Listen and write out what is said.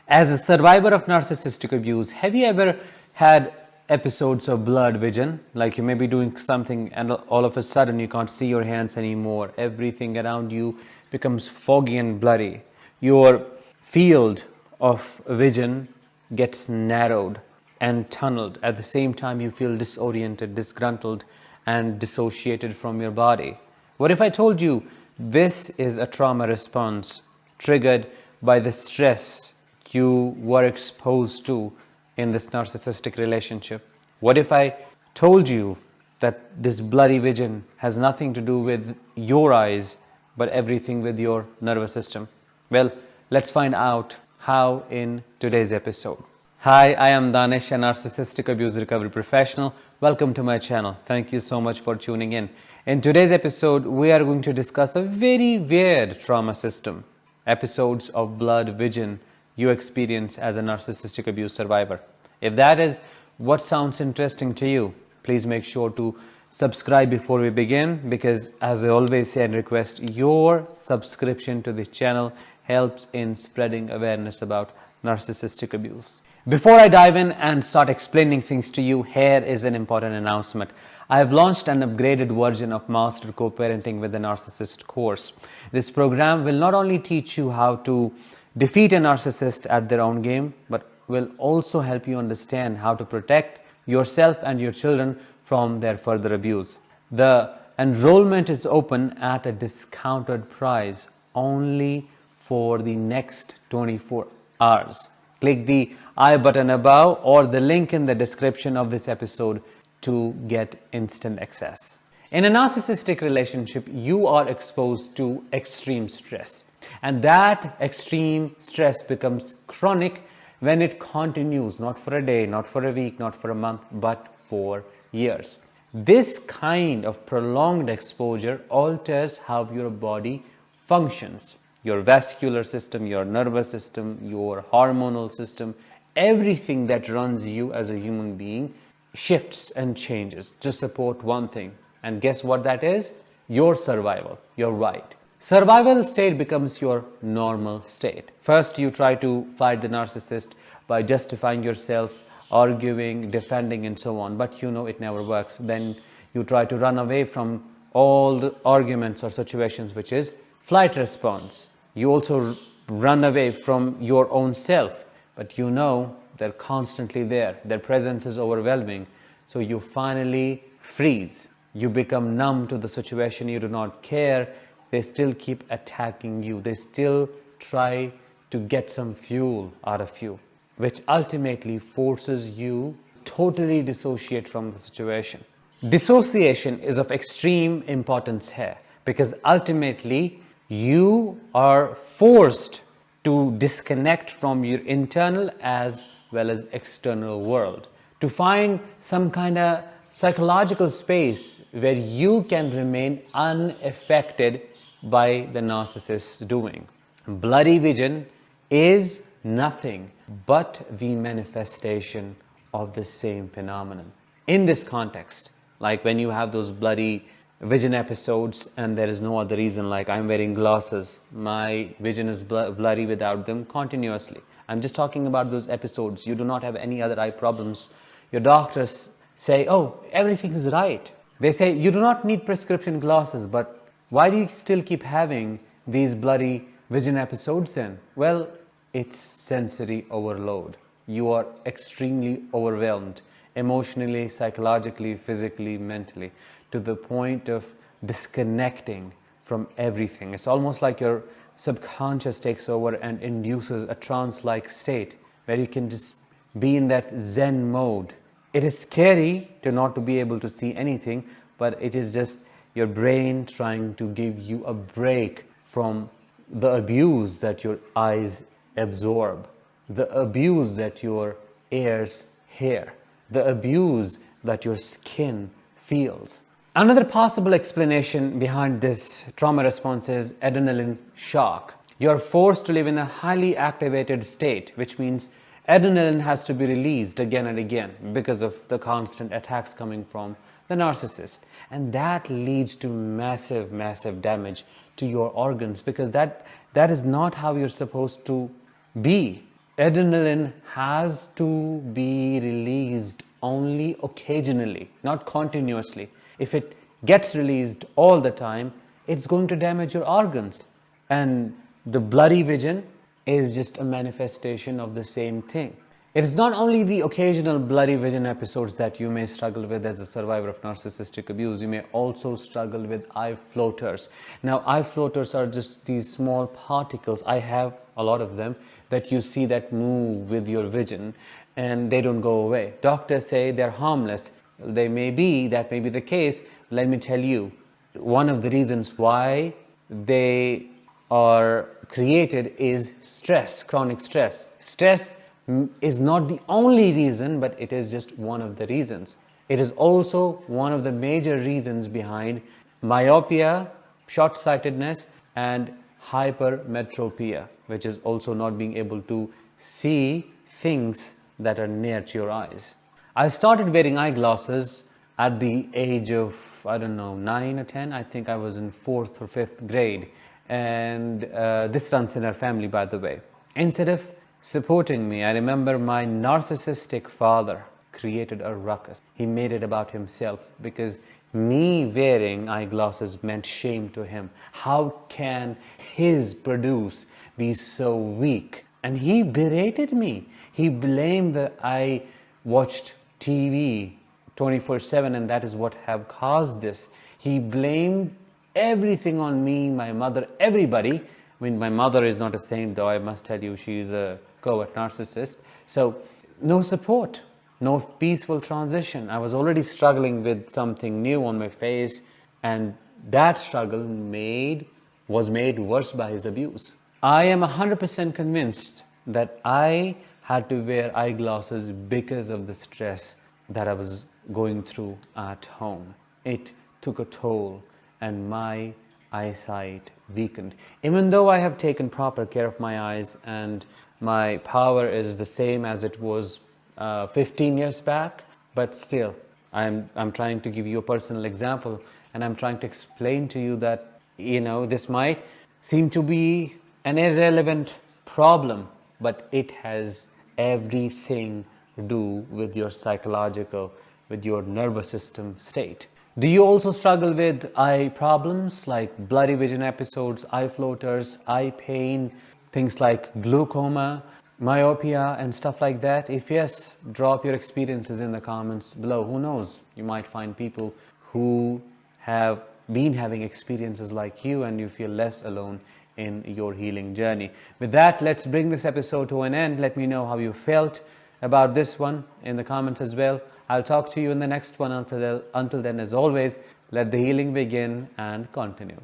As a survivor of narcissistic abuse, have you ever had episodes of blurred vision? Like you may be doing something and all of a sudden you can't see your hands anymore. Everything around you becomes foggy and blurry. Your field of vision gets narrowed and tunneled. At the same time, you feel disoriented, disgruntled, and dissociated from your body. What if I told you this is a trauma response triggered by the stress you were exposed to in this narcissistic relationship? What if I told you that this blurry vision has nothing to do with your eyes, but everything with your nervous system? Well, let's find out how in today's episode. Hi, I am Danish, a narcissistic abuse recovery professional. Welcome to my channel. Thank you so much for tuning in. In today's episode, we are going to discuss a very weird trauma system, episodes of blurred vision you experience as a narcissistic abuse survivor. If that is what sounds interesting to you, please make sure to subscribe before we begin, because as I always say and request, your subscription to this channel helps in spreading awareness about narcissistic abuse. Before I dive in and start explaining things to you, here is an important announcement. I have launched an upgraded version of Master Co-Parenting with the Narcissist course. This program will not only teach you how to defeat a narcissist at their own game, but will also help you understand how to protect yourself and your children from their further abuse. The enrollment is open at a discounted price only for the next 24 hours. Click the I button above or the link in the description of this episode to get instant access. In a narcissistic relationship, you are exposed to extreme stress. And that extreme stress becomes chronic when it continues, not for a day, not for a week, not for a month, but for years. This kind of prolonged exposure alters how your body functions. Your vascular system, your nervous system, your hormonal system, everything that runs you as a human being shifts and changes to support one thing. And guess what that is? Your survival. You're right. Survival state becomes your normal state. First, you try to fight the narcissist by justifying yourself, arguing, defending, and so on. But you know it never works. Then you try to run away from all the arguments or situations, which is flight response. You also run away from your own self, but you know they're constantly there. Their presence is overwhelming. So you finally freeze. You become numb to the situation. You do not care. They still keep attacking you. They still try to get some fuel out of you, which ultimately forces you to totally dissociate from the situation. Dissociation is of extreme importance here because ultimately you are forced to disconnect from your internal as well as external world to find some kind of psychological space where you can remain unaffected by the narcissist's doing. Blurry vision is nothing but the manifestation of the same phenomenon. In this context, like when you have those blurry vision episodes and there is no other reason, like I'm wearing glasses, my vision is blurry without them continuously. I'm just talking about those episodes. You do not have any other eye problems. Your doctors say, oh, everything is right. They say you do not need prescription glasses, but why do you still keep having these blurry vision episodes then? Well, it's sensory overload. You are extremely overwhelmed emotionally, psychologically, physically, mentally, to the point of disconnecting from everything. It's almost like your subconscious takes over and induces a trance-like state where you can just be in that Zen mode. It is scary to not to be able to see anything, but it is just your brain trying to give you a break from the abuse that your eyes absorb, the abuse that your ears hear, the abuse that your skin feels. Another possible explanation behind this trauma response is adrenaline shock. You're forced to live in a highly activated state, which means adrenaline has to be released again and again because of the constant attacks coming from the narcissist. And that leads to massive, massive damage to your organs because that is not how you're supposed to be. adrenaline has to be released only occasionally, not continuously. If it gets released all the time, it's going to damage your organs. And the blurry vision is just a manifestation of the same thing. It is not only the occasional blurry vision episodes that you may struggle with as a survivor of narcissistic abuse. You may also struggle with eye floaters. Now, eye floaters are just these small particles. I have a lot of them that you see that move with your vision, and they don't go away. Doctors say they're harmless. They may be, that may be the case. Let me tell you, one of the reasons why they are created is stress, chronic stress. Stress is not the only reason, but it is just one of the reasons. It is also one of the major reasons behind myopia, short-sightedness, and hypermetropia, which is also not being able to see things that are near to your eyes. I started wearing eyeglasses at the age of, I don't know, 9 or 10. I think I was in 4th or 5th grade. And this runs in our family, by the way. Instead of supporting me, I remember my narcissistic father created a ruckus. He made it about himself because me wearing eyeglasses meant shame to him. How can his produce be so weak? And he berated me. He blamed that I watched TV 24/7 and that is what have caused this. He blamed everything on me, my mother, everybody. I mean, my mother is not a saint, though I must tell you, she's a covert narcissist. So no support, no peaceful transition. I was already struggling with something new on my face, and that struggle was made worse by his abuse. I am 100% convinced that I had to wear eyeglasses because of the stress that I was going through at home. It took a toll and my eyesight weakened. Even though I have taken proper care of my eyes and my power is the same as it was 15 years back, but still, I'm trying to give you a personal example, and I'm trying to explain to you that, this might seem to be an irrelevant problem, but it has everything to do with your psychological, with your nervous system state. Do you also struggle with eye problems like blurry vision episodes, eye floaters, eye pain, things like glaucoma, myopia, and stuff like that? If yes, drop your experiences in the comments below. Who knows? You might find people who have been having experiences like you and you feel less alone in your healing journey. With that, let's bring this episode to an end. Let me know how you felt about this one in the comments as well. I'll talk to you in the next one. Until then, as always, let the healing begin and continue.